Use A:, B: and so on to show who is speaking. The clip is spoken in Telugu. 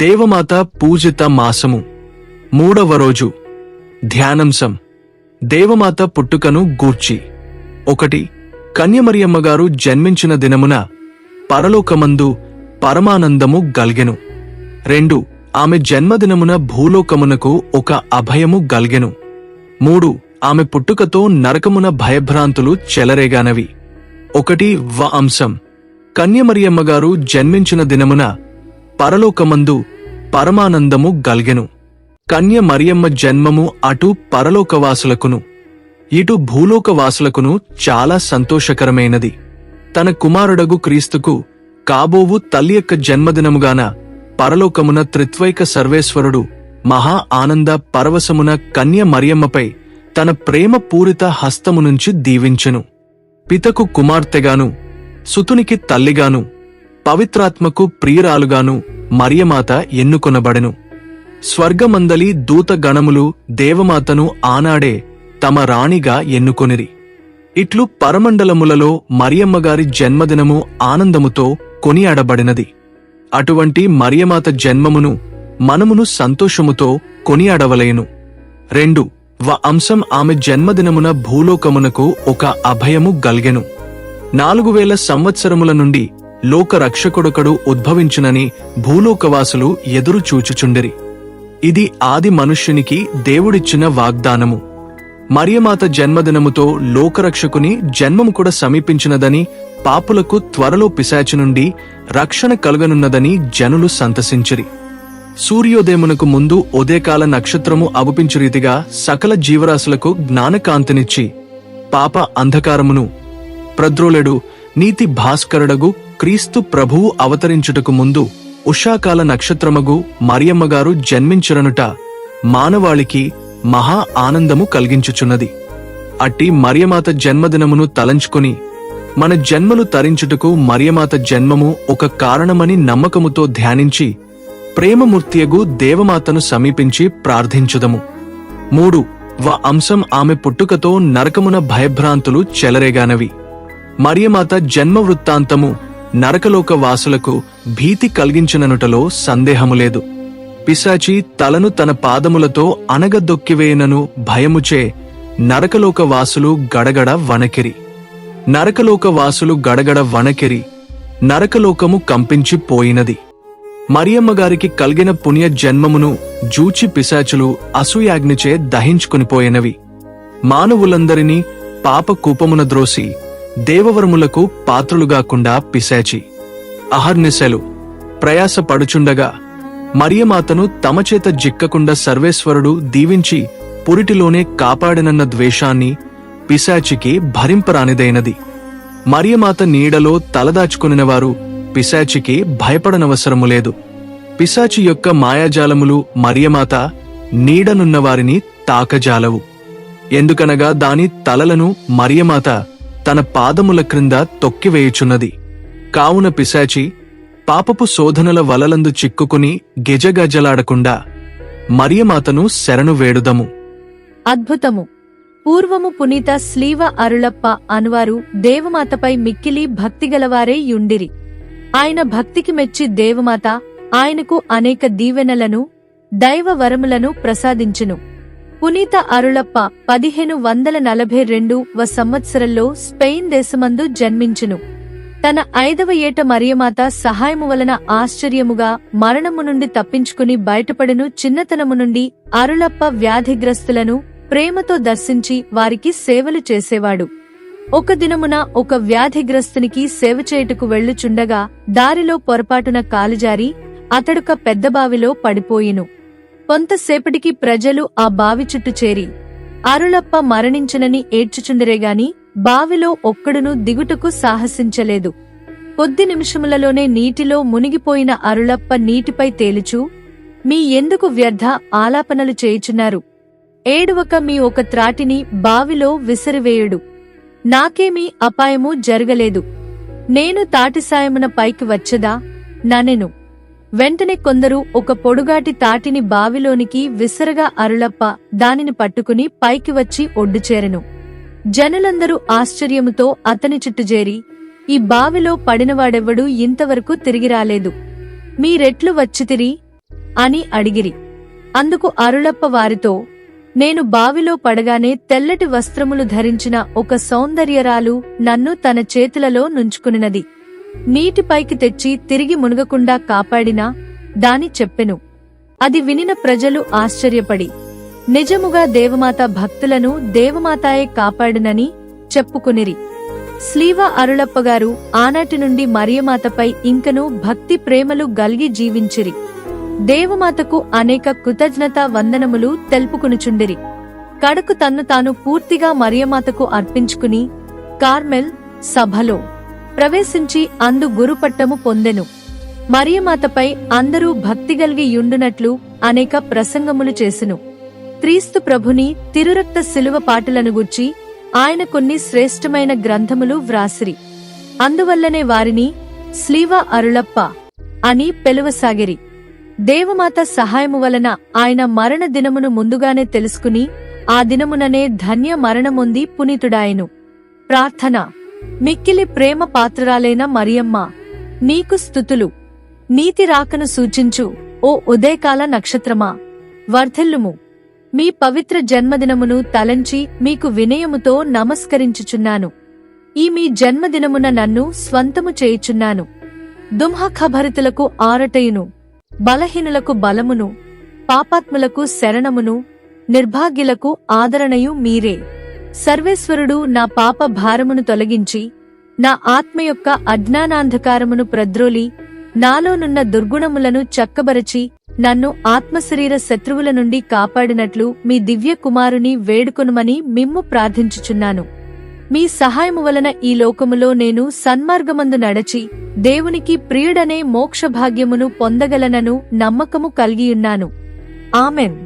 A: దేవమాత పూజిత మాసము 3వ రోజు ధ్యానాంశం దేవమాత పుట్టుకను గూర్చి 1. కన్యమరియమ్మగారు జన్మించిన దినమున పరలోకమందు పరమానందము గల్గెను. 2. ఆమె జన్మదినమున భూలోకమునకు ఒక అభయము గల్గెను. 3. ఆమె పుట్టుకతో నరకమున భయభ్రాంతులు చెలరేగానవి. 1 అంశం కన్యమరియమ్మగారు జన్మించిన దినమున పరలోకమందు పరమానందము గల్గెను. కన్య మరియమ్మ జన్మము అటు పరలోకవాసులకును ఇటు భూలోకవాసులకును చాలా సంతోషకరమైనది. తన కుమారుడగు క్రీస్తుకు కాబోవు తల్లి యొక్క జన్మదినముగాన పరలోకమున త్రిత్వైక సర్వేశ్వరుడు మహా ఆనంద పరవశమున కన్య మరియమ్మపై తన ప్రేమ పూరిత హస్తము నుంచి దీవించెను. పితకు కుమార్తెగాను సుతునికి తల్లిగాను పవిత్రాత్మకు ప్రియురాలుగాను మరియమాత ఎన్నుకొనబడెను. స్వర్గమందలి దూత గణములు దేవమాతను ఆనాడే తమ రాణిగా ఎన్నుకొనిరి. ఇట్లు పరమండలములలో మరియమ్మగారి జన్మదినము ఆనందముతో కొనియాడబడినది. అటువంటి మరియమాత జన్మమును మనమును సంతోషముతో కొనియాడవలెను. 2 అంశం ఆమె జన్మదినమున భూలోకమునకు ఒక అభయము గల్గెను. 4000 సంవత్సరముల నుండి లోకరక్షకుడొకడు ఉద్భవించునని భూలోకవాసులు ఎదురు చూచుచుండిరి. ఇది ఆది మనుష్యునికి దేవుడిచ్చిన వాగ్దానము. మరియమాత జన్మదినముతో లోకరక్షకుని జన్మము కూడా సమీపించినదని, పాపులకు త్వరలో పిశాచి నుండి రక్షణ కలుగనున్నదని జనులు సంతసించిరి. సూర్యోదయమునకు ముందు ఉదయకాల నక్షత్రము అగుపించు రీతిగా సకల జీవరాశులకు జ్ఞానకాంతినిచ్చి పాప అంధకారమును ప్రద్రోలెడు నీతి భాస్కరుడగు క్రీస్తు ప్రభువు అవతరించుటకు ముందు ఉషాకాల నక్షత్రమగు మరియమ్మగారు జన్మించురనుట మానవాళికి మహా ఆనందము కలిగించుచున్నది. అట్టి మరియమాత జన్మదినమును తలంచుకుని మన జన్మలు తరించుటకు మరియమాత జన్మము ఒక కారణమని నమ్మకముతో ధ్యానించి ప్రేమమూర్తియగు దేవమాతను సమీపించి ప్రార్థించుదము. 3 అంశం ఆమె పుట్టుకతో నరకమున భయభ్రాంతులు చెలరేగానవి. మరియమాత జన్మ వృత్తాంతము నరకలోక వాసులకు భీతి కలిగించిననుటలో సందేహము లేదు. పిశాచి తలను తన పాదములతో అనగదొక్కివేయనను భయముచే నరకలోక వాసులు గడగడ వణకిరి. నరకలోక వాసులు గడగడ వణకిరి. నరకలోకము కంపించిపోయినది. మరియమ్మగారికి కలిగిన పుణ్య జన్మమును జూచి పిశాచులు అసూయాగ్నిచే దహించుకునిపోయినవి. మానవులందరినీ పాప కూపమున ద్రోసి దేవవరములకు పాత్రులుగాకుండా పిశాచి అహర్నిశలు ప్రయాసపడుచుండగా మరియమాతను తమచేత జిక్కకుండా సర్వేశ్వరుడు దీవించి పురిటిలోనే కాపాడినన్న ద్వేషాన్ని పిశాచికి భరింపరానిదైనది. మరియమాత నీడలో తలదాచుకొనినవారు పిశాచికి భయపడనవసరము లేదు. పిశాచి యొక్క మాయాజాలములు మరియమాత నీడనున్నవారిని తాకజాలవు. ఎందుకనగా దాని తలలను మరియమాత తన పాదముల క్రింద తొక్కివేయుచున్నది. కావున పిశాచి పాపపు శోధనల వలలందు చిక్కుకుని గెజగజలాడకుండా మరియమాతను శరణు వేడుదము.
B: అద్భుతము. పూర్వము పునీత శ్లీవ అరుళప్ప అనువారు దేవమాతపై మిక్కిలి భక్తిగలవారే యుండిరి. ఆయన భక్తికి మెచ్చి దేవమాత ఆయనకు అనేక దీవెనలను దైవ వరములను ప్రసాదించును. పునీత అరుళప్ప 1542వ సంవత్సరంలో స్పెయిన్ దేశమందు జన్మించును. తన 5వ ఏట మరియమాత సహాయము వలన ఆశ్చర్యముగా మరణము నుండి తప్పించుకుని బయటపడును. చిన్నతనము నుండి అరుళప్ప వ్యాధిగ్రస్తులను ప్రేమతో దర్శించి వారికి సేవలు చేసేవాడు. ఒక దినమున ఒక వ్యాధిగ్రస్తునికి సేవ చేయుటకు వెళ్ళుచుండగా దారిలో పొరపాటున కాలుజారి అతడుక పెద్ద బావిలో పడిపోయిను. కొంతసేపటికి ప్రజలు ఆ బావి చుట్టూ చేరి అరుళప్ప మరణించనని ఏడ్చుచుండిరేగాని బావిలో ఒక్కడును దిగుటకు సాహసించలేదు. కొద్ది నిమిషములలోనే నీటిలో మునిగిపోయిన అరుళప్ప నీటిపై తేలుచూ, మీ ఎందుకు వ్యర్థ ఆలాపనలు చేయుచున్నారు? ఏడువక మీ ఒక త్రాటిని బావిలో విసిరివేయుడు. నాకేమీ అపాయము జరగలేదు. నేను తాటిసాయమున పైకి వచ్చదా ననెను. వెంటనే కొందరు ఒక పొడుగాటి తాటిని బావిలోనికి విసరగా అరుళప్ప దానిని పట్టుకుని పైకి వచ్చి ఒడ్డుచేరెను. జనులందరూ ఆశ్చర్యముతో అతని చుట్టుజేరి, ఈ బావిలో పడినవాడెవ్వడూ ఇంతవరకు తిరిగిరాలేదు. మీరెట్లు వచ్చితిరి అని అడిగిరి. అందుకు అరుళప్ప వారితో, నేను బావిలో పడగానే తెల్లటి వస్త్రములు ధరించిన ఒక సౌందర్యరాలు నన్ను తన చేతులలో నుంచుకునినది. నీటిపైకి తెచ్చి తిరిగి మునగకుండా కాపాడినా దాని చెప్పెను. అది వినిన ప్రజలు ఆశ్చర్యపడి, నిజముగా దేవమాత భక్తులను దేవమాతాయే కాపాడునని చెప్పుకునిరి. స్లీవ అరుళప్పగారు ఆనాటి నుండి మరియమాతపై ఇంకనూ భక్తి ప్రేమలు గల్గి జీవించిరి. దేవమాతకు అనేక కృతజ్ఞతా వందనములు తెలుపుకునుచుండిరి. కడకు తన్ను తాను పూర్తిగా మరియమాతకు అర్పించుకుని కార్మెల్ సభలో ప్రవేశించి అందు గురుపట్టము పొందెను. మరియమాతపై అందరూ భక్తిగల్గి యుండునట్లు అనేక ప్రసంగములు చేసెను. క్రీస్తు ప్రభుని తిరురక్త శిలువ పాటలను గూర్చి ఆయన కొన్ని శ్రేష్టమైన గ్రంథములు వ్రాసిరి. అందువల్లనే వారిని స్లీవ అరుళప్ప అని పిలువసాగిరి. దేవమాత సహాయము వలన ఆయన మరణ దినమును ముందుగానే తెలుసుకుని ఆ దినముననే ధన్య మరణమొంది పునీతుడాయెను. ప్రార్థన. మిక్కిలి ప్రేమ పాత్రురాలైన మరియమ్మ, నీకు స్తుతులు. నీతి రాకను సూచించు ఓ ఉదయకాల నక్షత్రమా, వర్ధిల్లుము. మీ పవిత్ర జన్మదినమును తలంచి మీకు వినయముతో నమస్కరించుచున్నాను. ఈ మీ జన్మదినమున నన్ను స్వంతము చేయుచున్నాను. దుంహఖభరితులకు ఆరటయును, బలహీనులకు బలమును, పాపాత్ములకు శరణమును, నిర్భాగ్యులకు ఆదరణయు మీరే. సర్వేశ్వరుడు నా పాప భారమును తొలగించి నా ఆత్మ యొక్క అజ్ఞానాంధకారమును ప్రద్రోలి నాలోనున్న దుర్గుణములను చక్కబరచి నన్ను ఆత్మశరీర శత్రువుల నుండి కాపాడినట్లు మీ దివ్య కుమారుని వేడుకొనుమని మిమ్ము ప్రార్థించుచున్నాను. మీ సహాయము వలన ఈ లోకములో నేను సన్మార్గమందు నడచి దేవునికి ప్రియుడనే మోక్షభాగ్యమును పొందగలనను నమ్మకము కలిగియున్నాను. ఆమెన్.